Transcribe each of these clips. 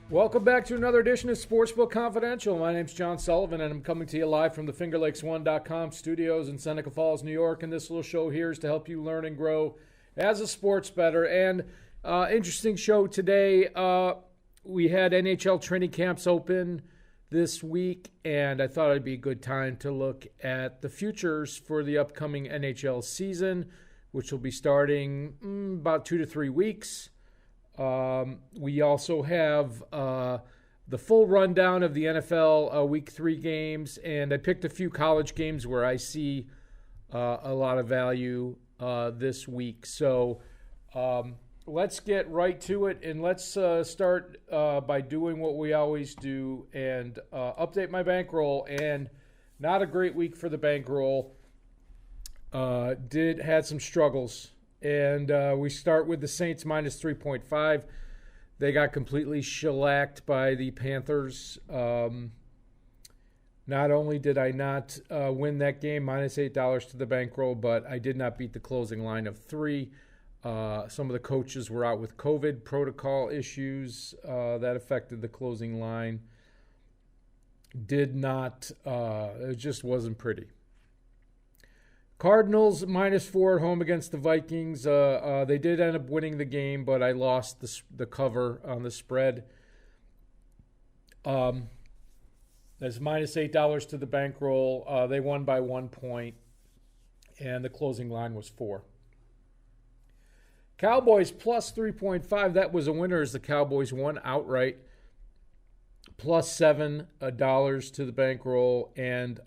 Welcome back to another edition of Sportsbook Confidential. My name's John Sullivan, and I'm coming to you live from the FingerLakes1.com studios in Seneca Falls, New York. And this little show here is to help you learn and grow as a sports bettor. And interesting show today. We had NHL training camps open this week, and I thought it'd be a good time to look at the futures for the upcoming NHL season, which will be starting about 2 to 3 weeks. We also have the full rundown of the NFL Week 3 games, and I picked a few college games where I see a lot of value this week. So let's get right to it, and let's start by doing what we always do and update my bankroll. And not a great week for the bankroll. Had some struggles. And we start with the Saints minus 3.5. They got completely shellacked by the Panthers. Not only did I not win that game, minus $8 to the bankroll, but I did not beat the closing line of 3. Some of the coaches were out with COVID protocol issues that affected the closing line. It just wasn't pretty. Cardinals minus 4 at home against the Vikings. They did end up winning the game, but I lost the cover on the spread. That's minus $8 to the bankroll. They won by 1 point, and the closing line was 4. Cowboys plus 3.5. That was a winner as the Cowboys won outright. Plus $7 to the bankroll, and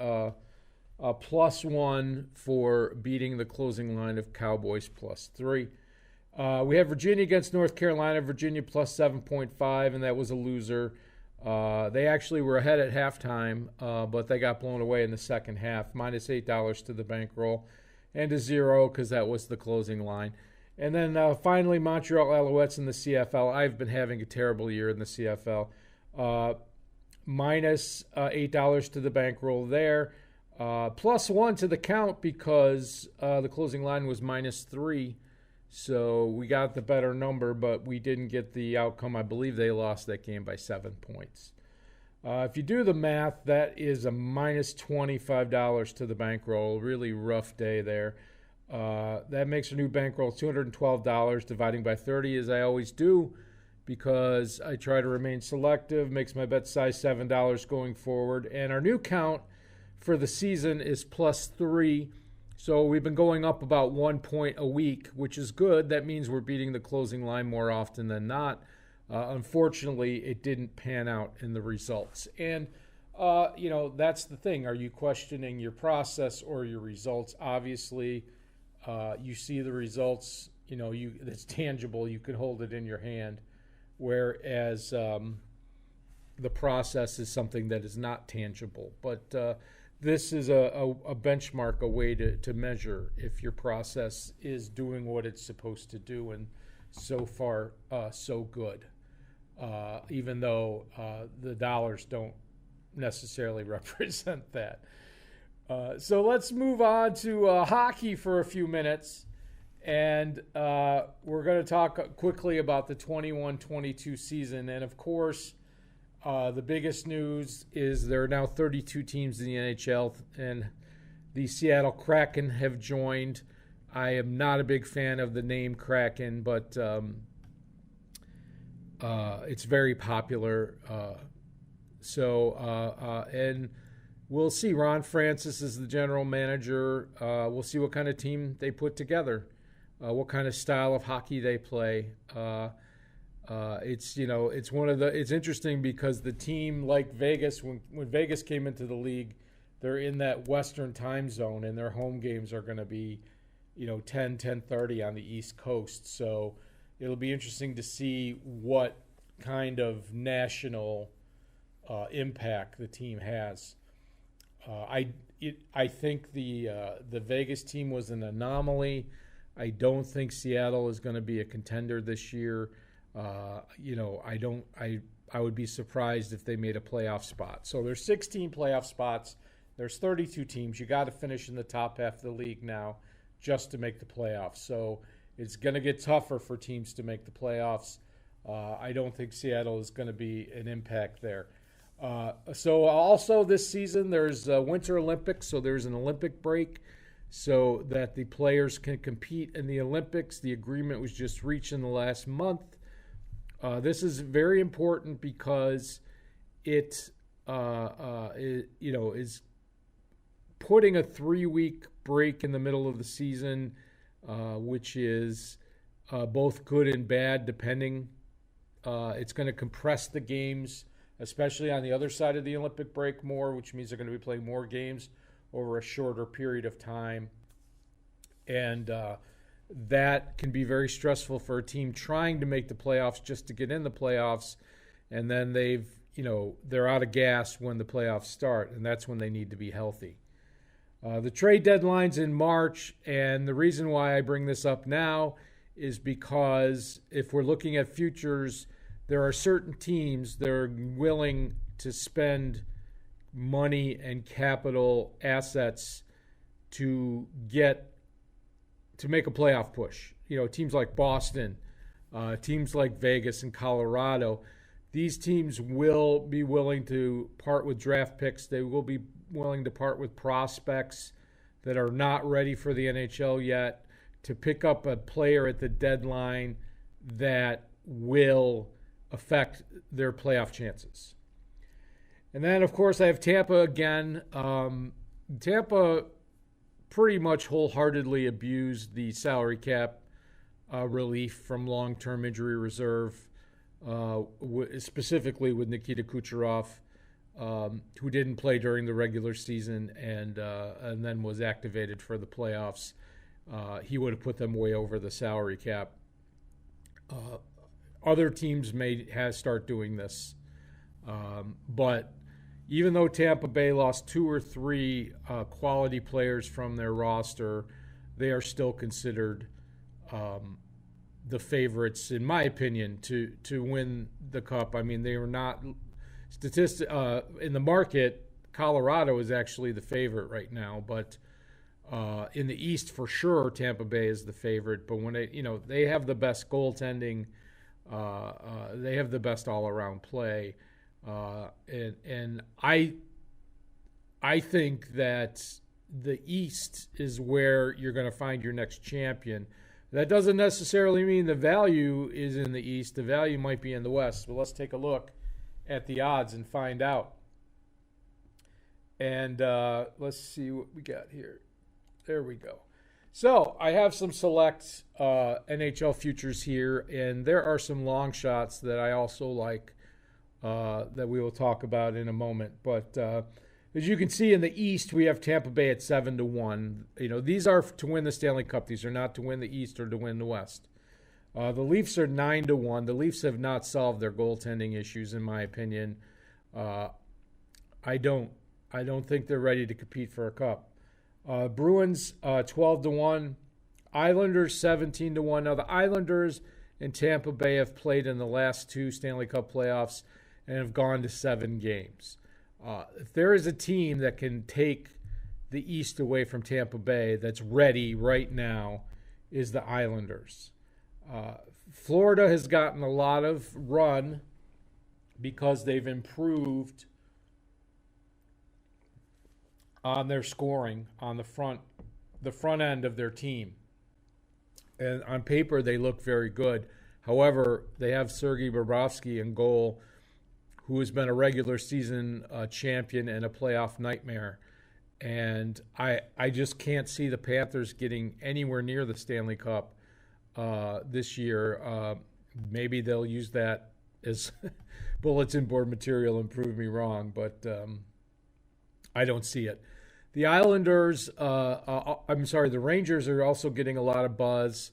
plus 1 for beating the closing line of Cowboys plus 3. We have Virginia against North Carolina. Virginia plus 7.5, and that was a loser. They actually were ahead at halftime, but they got blown away in the second half. Minus $8 to the bankroll, and a 0 because that was the closing line. And then finally, Montreal Alouettes in the CFL. I've been having a terrible year in the CFL. Minus $8 to the bankroll there. Plus 1 to the count because the closing line was minus 3. So we got the better number, but we didn't get the outcome. I believe they lost that game by 7 points. If you do the math, that is a minus $25 to the bankroll. Really rough day there. That makes a new bankroll $212, dividing by 30 as I always do because I try to remain selective. Makes my bet size $7 going forward. And our new count for the season is plus 3. So we've been going up about 1 point a week, which is good. That means we're beating the closing line more often than not. Unfortunately, it didn't pan out in the results. And, that's the thing. Are you questioning your process or your results? Obviously, you see the results, it's tangible. You can hold it in your hand. Whereas the process is something that is not tangible. But this is a benchmark, a way to measure if your process is doing what it's supposed to do, and so far, so good, even though the dollars don't necessarily represent that. So let's move on to hockey for a few minutes, and we're going to talk quickly about the 21-22 season, and of course, the biggest news is there are now 32 teams in the NHL, and the Seattle Kraken have joined. I am not a big fan of the name Kraken, but it's very popular. And we'll see. Ron Francis is the general manager. We'll see what kind of team they put together, what kind of style of hockey they play. It's interesting because the team, like Vegas, when Vegas came into the league, they're in that Western time zone, and their home games are going to be, 10:30 on the East Coast. So it'll be interesting to see what kind of national impact the team has. I think the Vegas team was an anomaly. I don't think Seattle is going to be a contender this year. I would be surprised if they made a playoff spot. So there's 16 playoff spots. There's 32 teams. You got to finish in the top half of the league now just to make the playoffs. So it's going to get tougher for teams to make the playoffs. I don't think Seattle is going to be an impact there. So also this season there's Winter Olympics, so there's an Olympic break so that the players can compete in the Olympics. The agreement was just reached in the last month. This is very important because it is putting a 3-week break in the middle of the season, which is both good and bad depending. It's going to compress the games, especially on the other side of the Olympic break more, which means they're going to be playing more games over a shorter period of time. And that can be very stressful for a team trying to make the playoffs just to get in the playoffs. And then they're out of gas when the playoffs start, and that's when they need to be healthy. The trade deadline's in March, and the reason why I bring this up now is because if we're looking at futures, there are certain teams that are willing to spend money and capital assets to make a playoff push. Teams like Boston, teams like Vegas and Colorado, these teams will be willing to part with draft picks. They will be willing to part with prospects that are not ready for the NHL yet to pick up a player at the deadline that will affect their playoff chances. And then, of course, I have Tampa again. Tampa pretty much wholeheartedly abused the salary cap relief from long-term injury reserve, specifically with Nikita Kucherov, who didn't play during the regular season and then was activated for the playoffs. He would have put them way over the salary cap. Other teams may start doing this. But even though Tampa Bay lost 2 or 3 quality players from their roster, they are still considered the favorites, in my opinion, to win the Cup. I mean, they were not in the market. Colorado is actually the favorite right now, but in the East, for sure, Tampa Bay is the favorite. But when they have the best goaltending, they have the best all-around play, and I think that the East is where you're going to find your next champion. That doesn't necessarily mean the value is in the East. The value might be in the West. But let's take a look at the odds and find out. And let's see what we got here. There we go. So I have some select NHL futures here, and there are some long shots that I also like that we will talk about in a moment. But as you can see in the East, we have Tampa Bay at 7-1. These are to win the Stanley Cup. These are not to win the East or to win the West. The Leafs are 9-1. The Leafs have not solved their goaltending issues, in my opinion. I don't think they're ready to compete for a cup. Bruins 12-1. Islanders 17-1. Now the Islanders and Tampa Bay have played in the last 2 Stanley Cup playoffs and have gone to 7 games. If there is a team that can take the East away from Tampa Bay that's ready right now, is the Islanders. Florida has gotten a lot of run because they've improved on their scoring on the front end of their team. And on paper, they look very good. However, they have Sergei Bobrovsky in goal, who has been a regular season champion and a playoff nightmare. And I just can't see the Panthers getting anywhere near the Stanley Cup this year. Maybe they'll use that as bulletin board material and prove me wrong, but I don't see it. The Islanders, the Rangers are also getting a lot of buzz.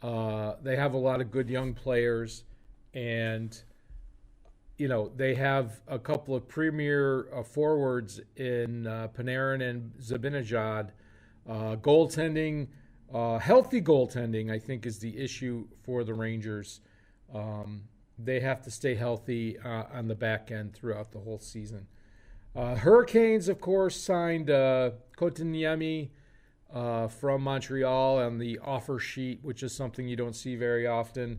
They have a lot of good young players, and they have a couple of premier forwards in Panarin and Zibanejad. Goaltending, healthy goaltending, I think, is the issue for the Rangers. They have to stay healthy on the back end throughout the whole season. Hurricanes, of course, signed Kotkaniemi from Montreal on the offer sheet, which is something you don't see very often.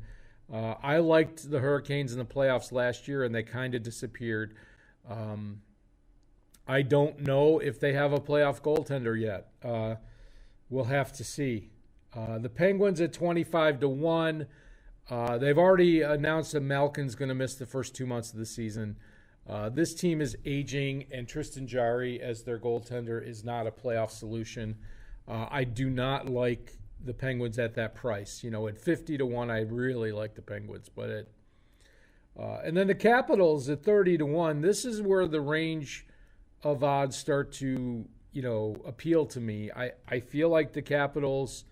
I liked the Hurricanes in the playoffs last year, and they kind of disappeared. I don't know if they have a playoff goaltender yet. We'll have to see. The Penguins at 25-1. They've already announced that Malkin's going to miss the first 2 months of the season. This team is aging, and Tristan Jarry as their goaltender is not a playoff solution. I do not like the Penguins at that price. At 50-1, I really like the Penguins. But and then the Capitals at 30-1. This is where the range of odds start to appeal to me. I feel like the Capitals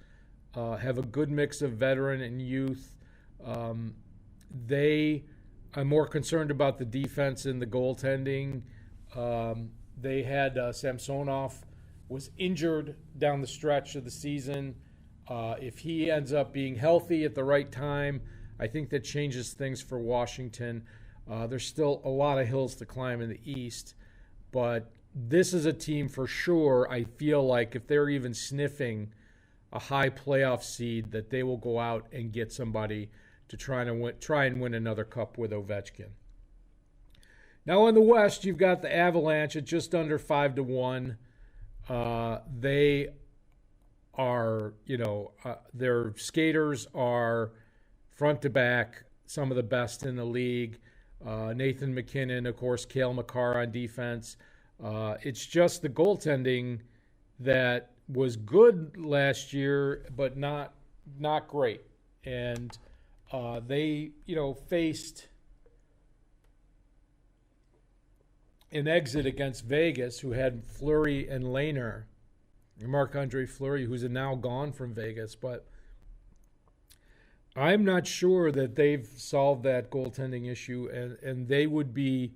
have a good mix of veteran and youth. I'm more concerned about the defense and the goaltending. They had Samsonov was injured down the stretch of the season. If he ends up being healthy at the right time, I think that changes things for Washington. There's still a lot of hills to climb in the East, but this is a team for sure. I feel like if they're even sniffing a high playoff seed, that they will go out and get somebody to try and win another cup with Ovechkin. Now in the West, you've got the Avalanche at just under 5-1. They are, their skaters are front to back some of the best in the league. Nathan McKinnon, of course, Cale Makar on defense. It's just the goaltending that was good last year, but not great. And they, faced an exit against Vegas, who had Fleury and Lehner, Marc-Andre Fleury, who's now gone from Vegas. But I'm not sure that they've solved that goaltending issue, and they would be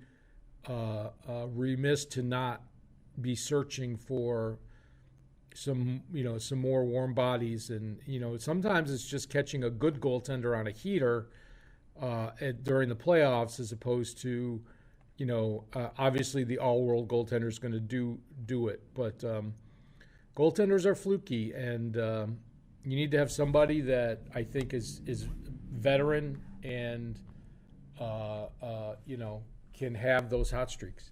remiss to not be searching for some more warm bodies. And sometimes it's just catching a good goaltender on a heater during the playoffs, as opposed to obviously the all-world goaltender is going to do it. But goaltenders are fluky, and you need to have somebody that I think is veteran and can have those hot streaks.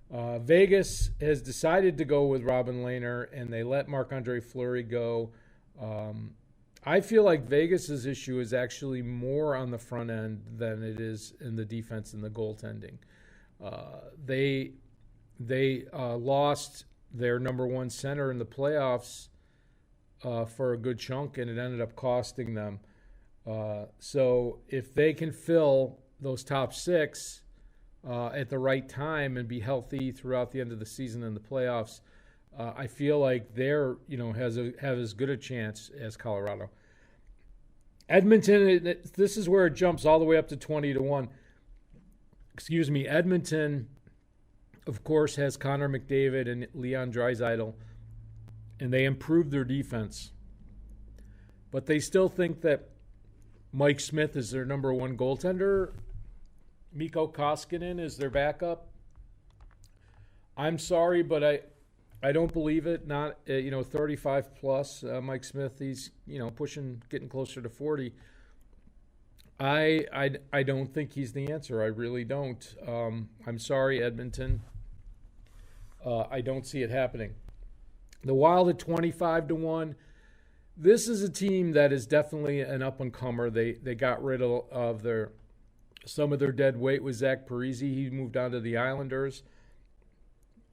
Vegas has decided to go with Robin Lehner, and they let Marc-Andre Fleury go. I feel like Vegas's issue is actually more on the front end than it is in the defense and the goaltending. They lost their number one center in the playoffs for a good chunk, and it ended up costing them. So if they can fill those top six at the right time and be healthy throughout the end of the season and the playoffs, I feel like they're have as good a chance as Colorado. Edmonton, this is where it jumps all the way up to 20-1. Excuse me, Edmonton, of course, has Connor McDavid and Leon Draisaitl, and they improved their defense. But they still think that Mike Smith is their number one goaltender. Mikko Koskinen is their backup. I'm sorry, but I don't believe it. Not 35 plus. Mike Smith, he's getting closer to 40. I don't think he's the answer. I really don't. I'm sorry, Edmonton. I don't see it happening. The Wild at 25-1. This is a team that is definitely an up and comer. They got rid of some of their dead weight with Zach Parise. He moved on to the Islanders.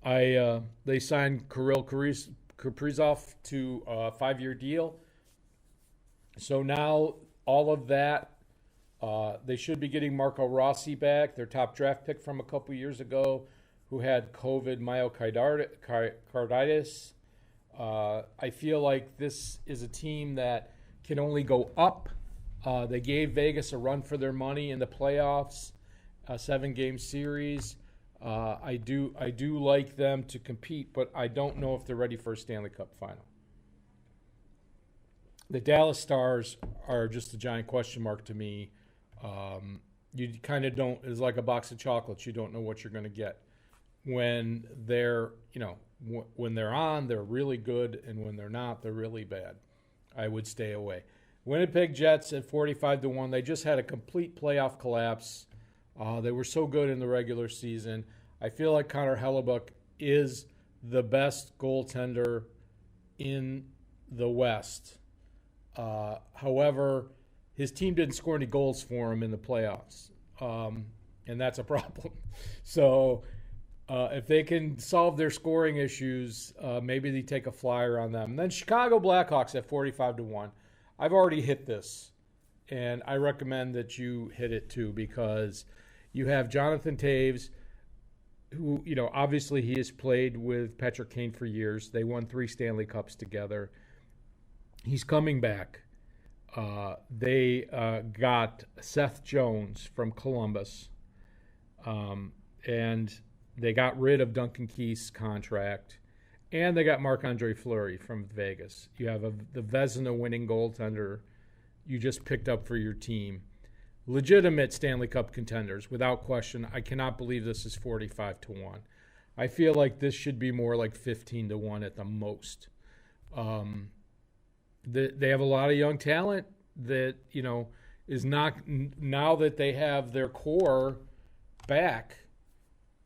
They signed Kirill Kaprizov to a 5-year deal. So now all of that, they should be getting Marco Rossi back, their top draft pick from a couple years ago, who had COVID myocarditis. I feel like this is a team that can only go up. They gave Vegas a run for their money in the playoffs, a 7-game series. I do like them to compete, but I don't know if they're ready for a Stanley Cup final. The Dallas Stars are just a giant question mark to me. You kind of don't. It's like a box of chocolates. You don't know what you're going to get. When they're, when they're on, they're really good, and when they're not, they're really bad. I would stay away. Winnipeg Jets at 45-1. They just had a complete playoff collapse. They were so good in the regular season. I feel like Connor Hellebuck is the best goaltender in the West. However, his team didn't score any goals for him in the playoffs, and that's a problem. So if they can solve their scoring issues, maybe they take a flyer on them. And then Chicago Blackhawks at 45-1. I've already hit this, and I recommend that you hit it too, because you have Jonathan Toews, who, obviously he has played with Patrick Kane for years. They won 3 Stanley Cups together. He's coming back. They got Seth Jones from Columbus, and they got rid of Duncan Keith's contract. And they got Marc-Andre Fleury from Vegas. You have the Vezina winning goaltender you just picked up for your team. Legitimate Stanley Cup contenders, without question. I cannot believe this is 45-1. I feel like this should be more like 15-1 at the most. They have a lot of young talent that, is not, now that they have their core back,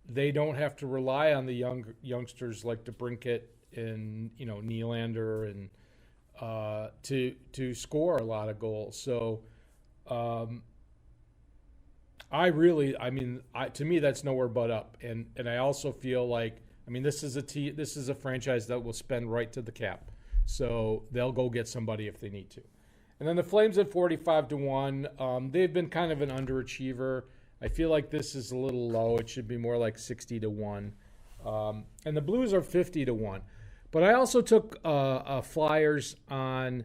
they don't have to rely on the youngsters like DeBrincat and Nylander and to score a lot of goals. So to me that's nowhere but up. And I also feel like this is a franchise that will spend right to the cap. So they'll go get somebody if they need to. And then the Flames at 45-1. They've been kind of an underachiever. I feel like this is a little low. It should be more like 60-1. And the Blues are 50-1. But I also took flyers on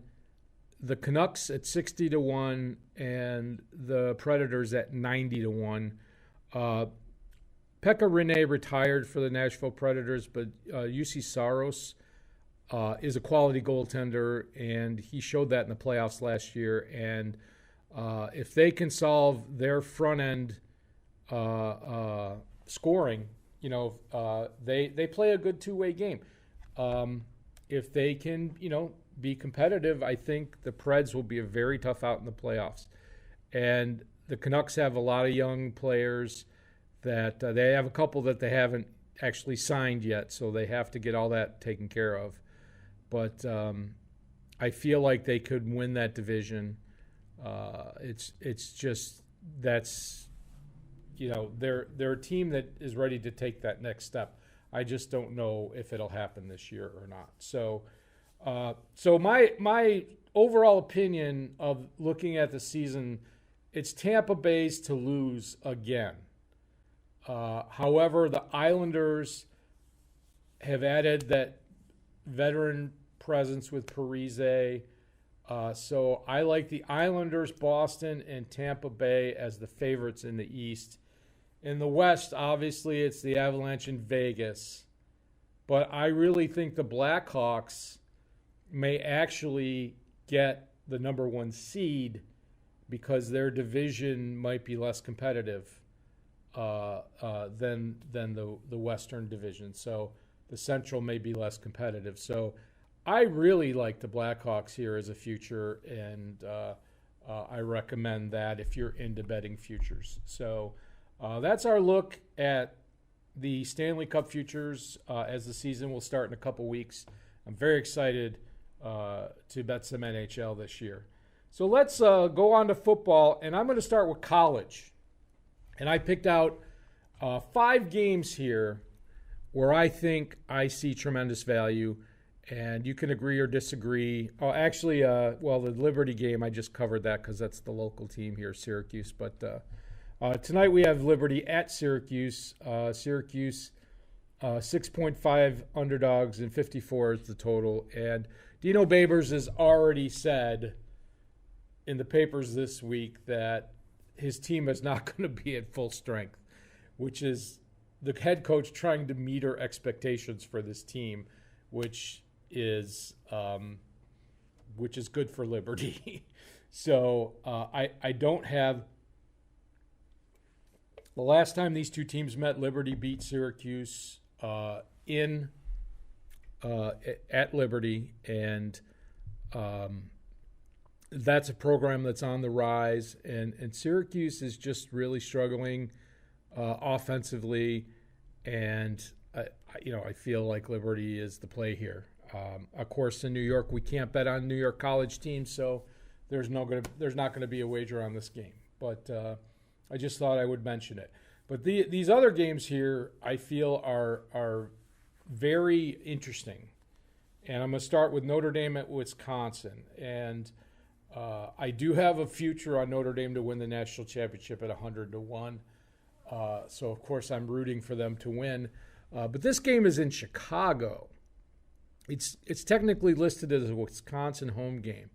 the Canucks at 60-1 and the Predators at 90-1. Pekka Rinne retired for the Nashville Predators, but UC Saros is a quality goaltender, and he showed that in the playoffs last year. And if they can solve their front end scoring, they play a good two-way game. If they can, be competitive, I think the Preds will be a very tough out in the playoffs. And the Canucks have a lot of young players that they have a couple that they haven't actually signed yet, so they have to get all that taken care of. But I feel like they could win that division. It's just that's they're a team that is ready to take that next step. I just don't know if it'll happen this year or not. So my overall opinion of looking at the season, it's Tampa Bay's to lose again. However, the Islanders have added that veteran presence with Parise. So I like the Islanders, Boston, and Tampa Bay as the favorites in the East. In the West, obviously, it's the Avalanche in Vegas. But I really think the Blackhawks may actually get the number 1 seed because their division might be less competitive than the Western division. So the Central may be less competitive. So I really like the Blackhawks here as a future, and I recommend that if you're into betting futures. So that's our look at the Stanley Cup futures as the season will start in a couple weeks. I'm very excited to bet some NHL this year. So let's go on to football, and I'm going to start with college. And I picked out 5 games here where I think I see tremendous value, and you can agree or disagree. Oh, actually, the Liberty game, I just covered that because that's the local team here, Syracuse. But tonight we have Liberty at Syracuse. Syracuse 6.5 underdogs and 54 is the total. And Dino Babers has already said in the papers this week that his team is not going to be at full strength, which is the head coach trying to meet her expectations for this team, which is good for Liberty. So I don't have. The last time these two teams met, Liberty beat Syracuse at Liberty, and that's a program that's on the rise, and Syracuse is just really struggling offensively, and I feel like Liberty is the play here. Of course, in New York, we can't bet on New York college teams, so there's not going to be a wager on this game. But I just thought I would mention it. But these other games here, I feel are very interesting, and I'm going to start with Notre Dame at Wisconsin, and I do have a future on Notre Dame to win the national championship at 100-1. So of course I'm rooting for them to win. But this game is in Chicago. It's technically listed as a Wisconsin home game,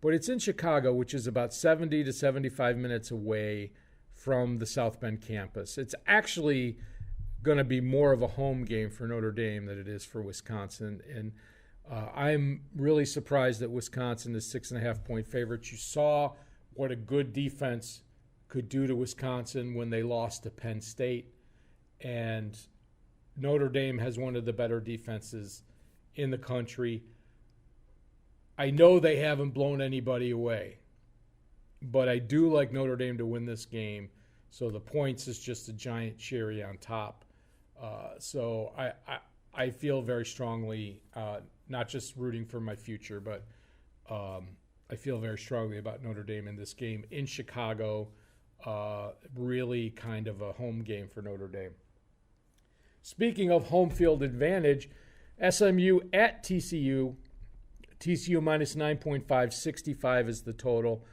but it's in Chicago, which is about 70 to 75 minutes away from the South Bend campus. It's actually going to be more of a home game for Notre Dame than it is for Wisconsin. And I'm really surprised that Wisconsin is 6.5-point favorites. You saw what a good defense could do to Wisconsin when they lost to Penn State. And Notre Dame has one of the better defenses in the country. I know they haven't blown anybody away, but I do like Notre Dame to win this game. So the points is just a giant cherry on top. So I feel very strongly, not just rooting for my future, but I feel very strongly about Notre Dame in this game in Chicago. Really kind of a home game for Notre Dame. Speaking of home field advantage, SMU at TCU. TCU minus 9.5, 65 is the total.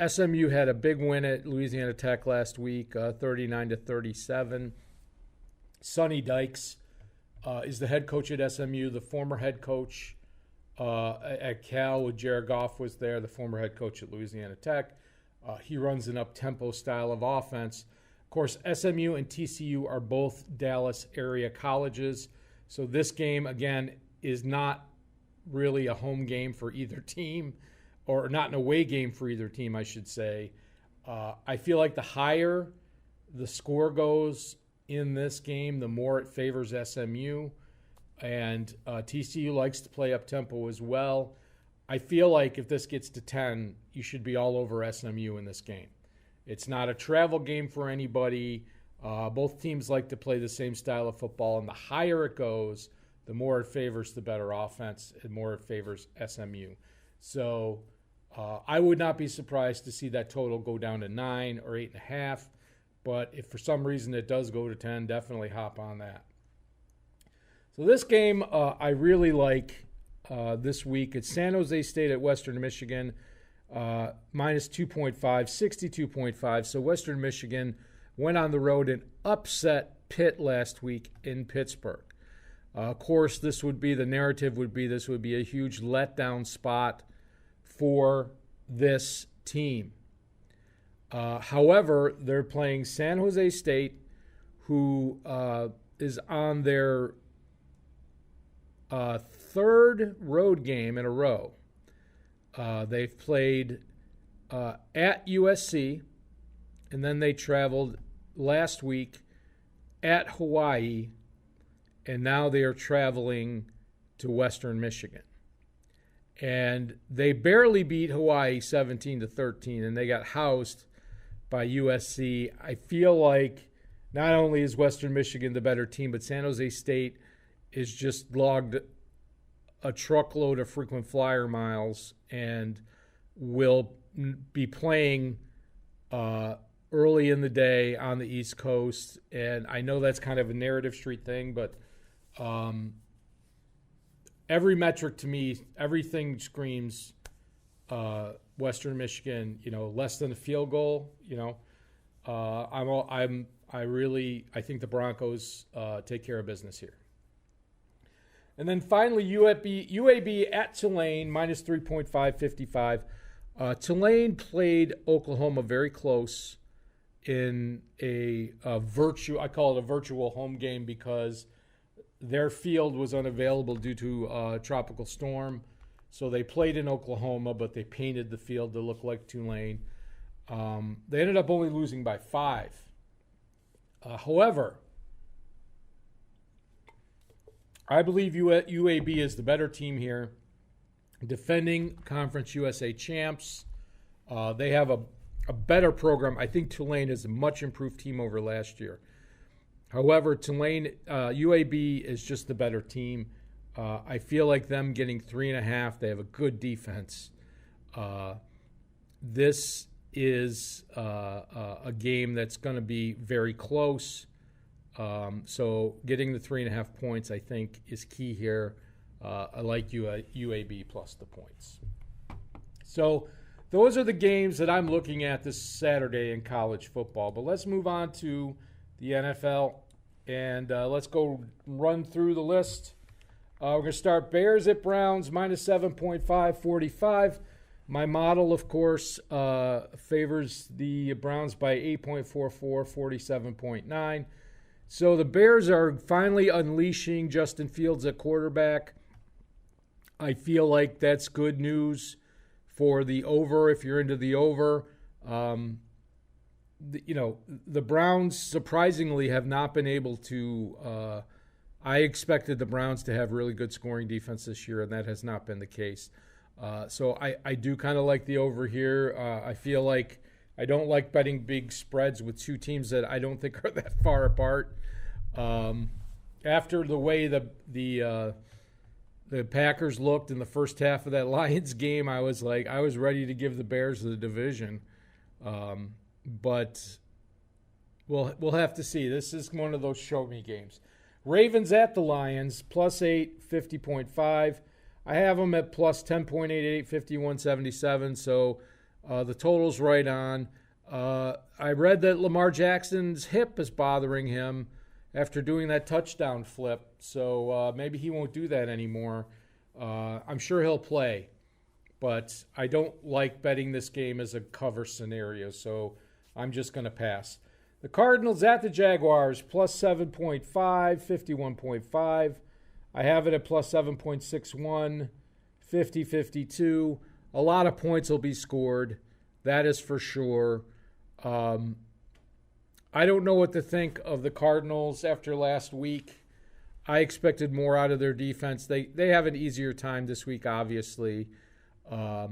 SMU had a big win at Louisiana Tech last week, 39-37. Sonny Dykes is the head coach at SMU. The former head coach at Cal with Jared Goff was there, the former head coach at Louisiana Tech. He runs an up-tempo style of offense. Of course, SMU and TCU are both Dallas area colleges. So this game, again, is not really a home game for either team, or not an away game for either team, I should say. I feel like the higher the score goes in this game, the more it favors SMU. And TCU likes to play up-tempo as well. I feel like if this gets to 10, you should be all over SMU in this game. It's not a travel game for anybody. Both teams like to play the same style of football, and the higher it goes, the more it favors the better offense and more it favors SMU. So I would not be surprised to see that total go down to 9 or 8.5. But if for some reason it does go to 10, definitely hop on that. So this game I really like this week. It's San Jose State at Western Michigan, minus 2.5, 62.5. So Western Michigan went on the road and upset Pitt last week in Pittsburgh. Of course, the narrative would be this would be a huge letdown spot for this team. However, they're playing San Jose State, who is on their third road game in a row. They've played at USC, and then they traveled last week at Hawaii, and now they are traveling to Western Michigan. And they barely beat Hawaii 17-13, and they got housed by USC. I feel like not only is Western Michigan the better team, but San Jose State is just logged a truckload of frequent flyer miles and will be playing early in the day on the East Coast. And I know that's kind of a narrative street thing, but every metric to me, everything screams Western Michigan, less than a field goal. I think the Broncos take care of business here. And then finally, UAB at Tulane, minus 3.5, 55. Tulane played Oklahoma very close in a virtual home game because their field was unavailable due to a tropical storm. So they played in Oklahoma, but they painted the field to look like Tulane. They ended up only losing by 5. However, I believe UAB is the better team here. defending Conference USA champs. They have a better program. I think Tulane is a much improved team over last year. However, Tulane, UAB is just the better team. I feel like them getting 3.5. They have a good defense. This is a game that's going to be very close. So getting the 3.5 points, I think, is key here. I like UAB plus the points. So those are the games that I'm looking at this Saturday in college football. But let's move on to the NFL, and let's go run through the list. We're going to start Bears at Browns, minus 7.5, 45. My model, of course, favors the Browns by 8.44, 47.9. So the Bears are finally unleashing Justin Fields at quarterback. I feel like that's good news for the over, if you're into the over. The Browns surprisingly have not been able to I expected the Browns to have really good scoring defense this year, and that has not been the case. So I do kind of like the over here. I feel like I don't like betting big spreads with two teams that I don't think are that far apart. After the way the Packers looked in the first half of that Lions game, I was ready to give the Bears the division. But we'll have to see. This is one of those show me games. Ravens at the Lions, plus 8, 50.5. I have them at plus 10.88, 51.77. So the total's right on. I read that Lamar Jackson's hip is bothering him after doing that touchdown flip. So maybe he won't do that anymore. I'm sure he'll play. But I don't like betting this game as a cover scenario. So I'm just going to pass. The Cardinals at the Jaguars, plus 7.5, 51.5. I have it at plus 7.61, 50-52. A lot of points will be scored. That is for sure. I don't know what to think of the Cardinals after last week. I expected more out of their defense. They have an easier time this week, obviously. I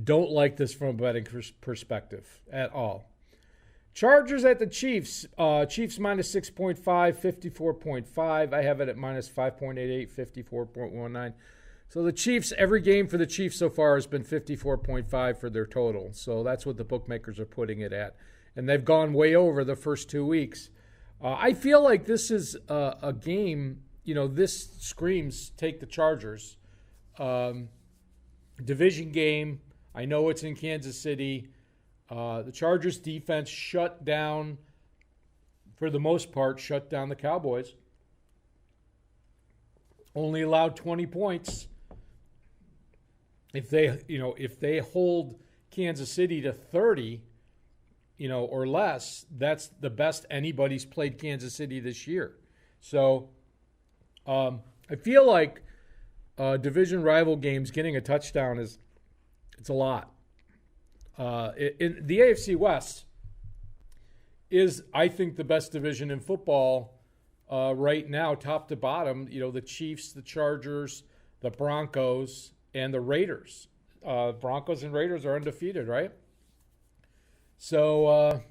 don't like this from a betting perspective at all. Chargers at the Chiefs. Chiefs minus 6.5, 54.5. I have it at minus 5.88, 54.19. So the Chiefs, every game for the Chiefs so far has been 54.5 for their total. So that's what the bookmakers are putting it at. And they've gone way over the first 2 weeks. I feel like this is a game, this screams take the Chargers. Division game. I know it's in Kansas City. The Chargers defense shut down, for the most part, shut down the Cowboys. Only allowed 20 points. If they hold Kansas City to 30, or less, that's the best anybody's played Kansas City this year. So I feel like division rival games, getting a touchdown it's a lot. In the AFC West is, I think, the best division in football right now, top to bottom. The Chiefs, the Chargers, the Broncos, and the Raiders. Broncos and Raiders are undefeated, right? So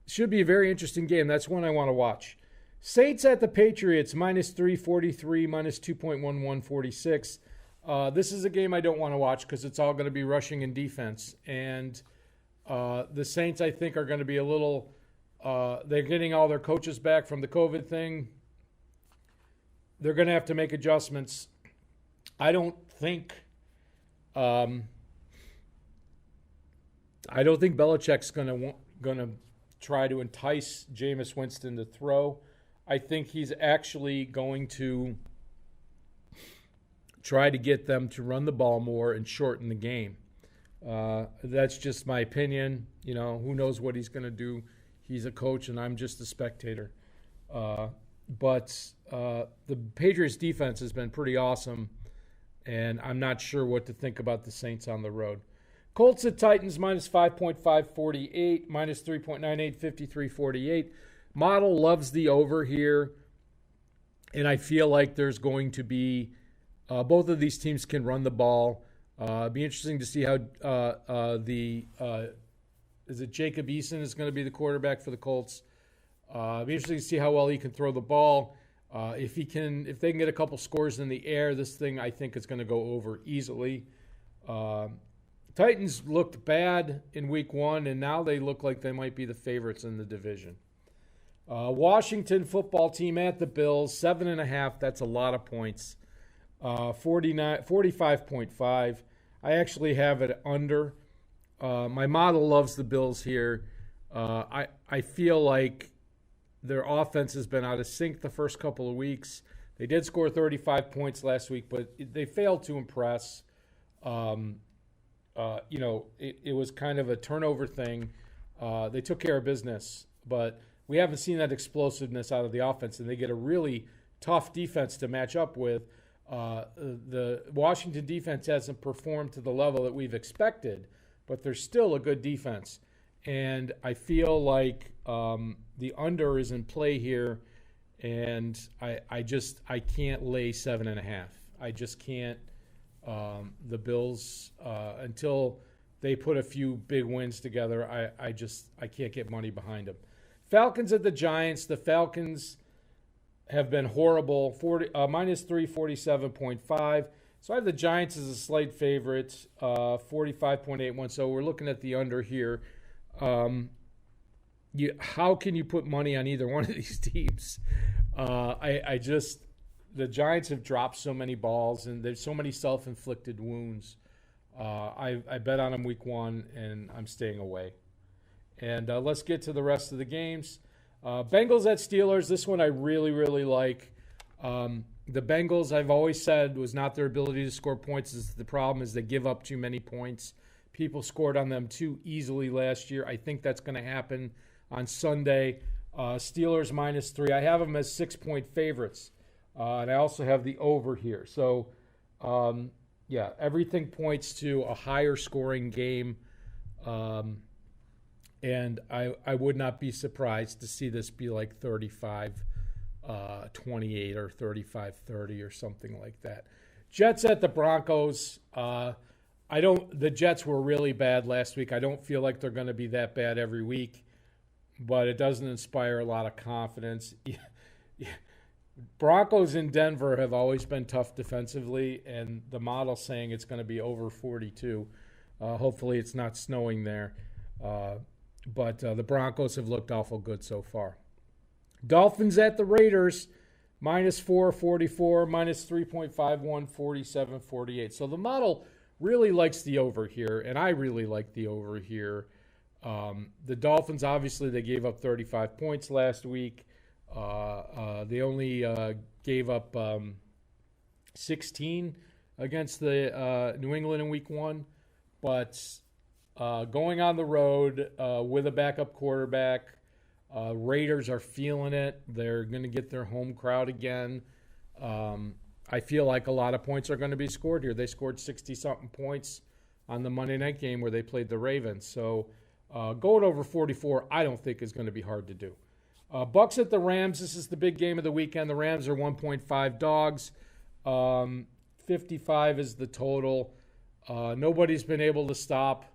should be a very interesting game. That's one I want to watch. Saints at the Patriots, minus 343, minus 2.1146. This is a game I don't want to watch because it's all going to be rushing and defense. And the Saints, I think, are going to be a little they're getting all their coaches back from the COVID thing. They're going to have to make adjustments. I don't think Belichick's going to try to entice Jameis Winston to throw. I think he's actually going to try to get them to run the ball more and shorten the game. That's just my opinion. Who knows what he's going to do. He's a coach, and I'm just a spectator. But the Patriots defense has been pretty awesome, and I'm not sure what to think about the Saints on the road. Colts at Titans, minus 5.548, minus 3.98, 53.48. Model loves the over here, and I feel like there's going to be Both of these teams can run the ball. Be interesting to see how is it Jacob Eason is going to be the quarterback for the Colts. Be interesting to see how well he can throw the ball. If they can get a couple scores in the air, this thing I think is going to go over easily. Titans looked bad in week 1, and now they look like they might be the favorites in the division. Washington football team at the Bills, 7.5. That's a lot of points. 45.5. I actually have it under. My model loves the Bills here. I feel like their offense has been out of sync the first couple of weeks. They did score 35 points last week, but they failed to impress. It was kind of a turnover thing. They took care of business, but we haven't seen that explosiveness out of the offense, and they get a really tough defense to match up with. The Washington defense hasn't performed to the level that we've expected, but they're still a good defense. And I feel like the under is in play here, and I can't lay 7.5. I just can't. The Bills, until they put a few big wins together, I can't get money behind them. Falcons at the Giants. The Falcons have been horrible. -3, 47.5. So I have the Giants as a slight favorite, 45.81. So we're looking at the under here. How can you put money on either one of these teams? The Giants have dropped so many balls, and there's so many self-inflicted wounds. I bet on them week 1, and I'm staying away. And let's get to the rest of the games. Bengals at Steelers. This one I really, really like. The Bengals, I've always said, was not their ability to score points. The problem is they give up too many points. People scored on them too easily last year. I think that's going to happen on Sunday. Steelers -3. I have them as 6-point favorites. And I also have the over here. So, everything points to a higher scoring game. And I would not be surprised to see this be like 35-28 or 35-30 or something like that. Jets at the Broncos. The Jets were really bad last week. I don't feel like they're going to be that bad every week, but it doesn't inspire a lot of confidence. Broncos in Denver have always been tough defensively, and the model's saying it's going to be over 42. Hopefully it's not snowing there. But the Broncos have looked awful good so far. Dolphins at the Raiders, -4, 44, -3.51, 47, 48. So the model really likes the over here, and I really like the over here. The Dolphins, obviously, they gave up 35 points last week. They only gave up 16 against the New England in week 1. But going on the road with a backup quarterback, Raiders are feeling it. They're going to get their home crowd again. I feel like a lot of points are going to be scored here. They scored 60-something points on the Monday night game where they played the Ravens. So going over 44, I don't think is going to be hard to do. Bucks at the Rams. This is the big game of the weekend. The Rams are 1.5 dogs. 55 is the total. Nobody's been able to stop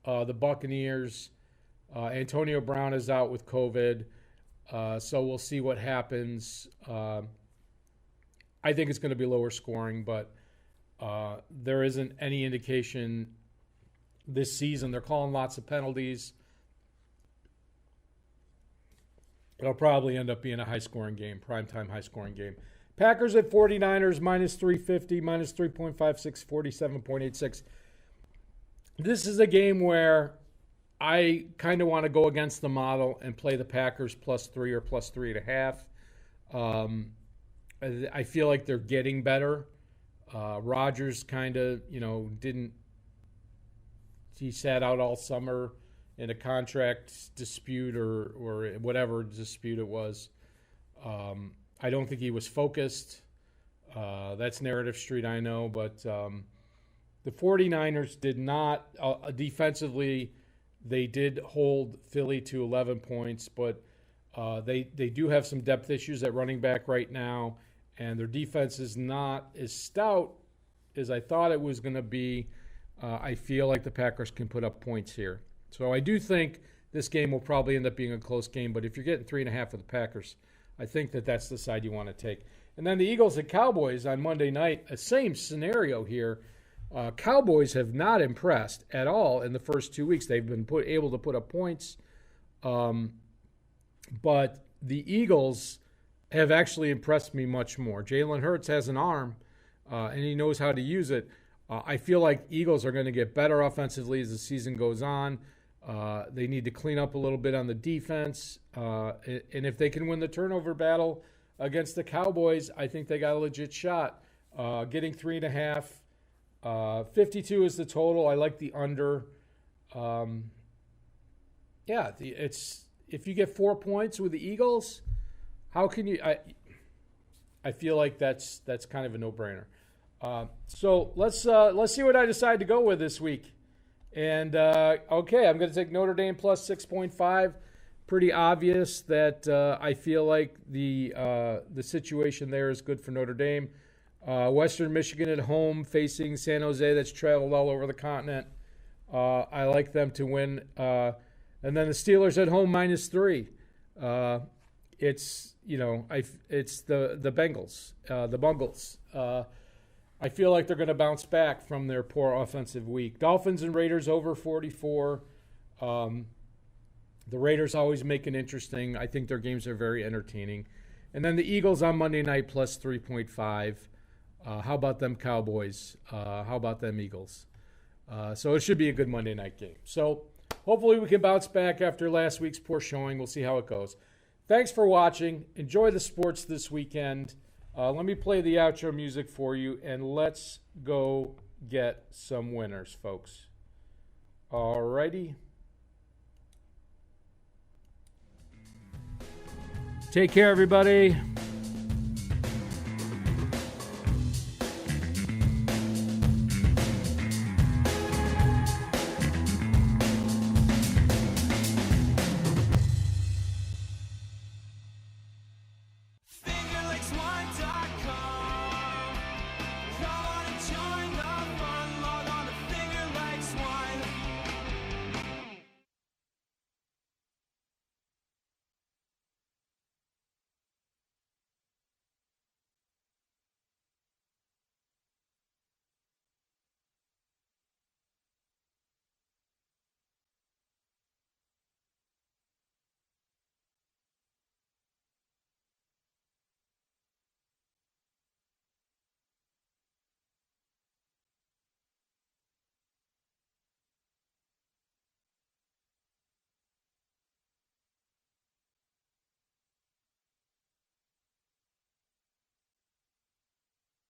the Buccaneers. Antonio Brown is out with COVID. So we'll see what happens. I think it's going to be lower scoring, but there isn't any indication this season. They're calling lots of penalties. It'll probably end up being a high-scoring game, primetime high-scoring game. Packers at 49ers, -350, -3.56, 47.86. This is a game where I kind of want to go against the model and play the Packers +3 or +3.5. I feel like they're getting better. Rodgers kind of, he sat out all summer in a contract dispute or whatever dispute it was. I don't think he was focused. That's Narrative Street, I know. But the 49ers did not, defensively, they did hold Philly to 11 points. But they do have some depth issues at running back right now. and their defense is not as stout as I thought it was going to be. I feel like the Packers can put up points here. So I do think this game will probably end up being a close game, but if you're getting 3.5 with the Packers, I think that that's the side you want to take. And then the Eagles and Cowboys on Monday night, the same scenario here. Cowboys have not impressed at all in the first 2 weeks. They've been able to put up points, but the Eagles have actually impressed me much more. Jalen Hurts has an arm, and he knows how to use it. I feel like Eagles are going to get better offensively as the season goes on. They need to clean up a little bit on the defense, and if they can win the turnover battle against the Cowboys, I think they got a legit shot. Getting 3.5, 52 is the total. I like the under. It's if you get 4 points with the Eagles, how can you? I feel like that's kind of a no-brainer. So let's see what I decide to go with this week. And okay, I'm going to take Notre Dame plus 6.5. Pretty obvious that I feel like the situation there is good for Notre Dame. Western Michigan at home facing San Jose, that's traveled all over the continent. I like them to win. And then the Steelers at home -3. It's the Bengals, the Bungles. I feel like they're going to bounce back from their poor offensive week. Dolphins and Raiders over 44. The Raiders always make it interesting. I think their games are very entertaining. And then the Eagles on Monday night plus 3.5. How about them Cowboys? How about them Eagles? So it should be a good Monday night game. So hopefully we can bounce back after last week's poor showing. We'll see how it goes. Thanks for watching. Enjoy the sports this weekend. Let me play the outro music for you, and let's go get some winners, folks. All righty. Take care, everybody.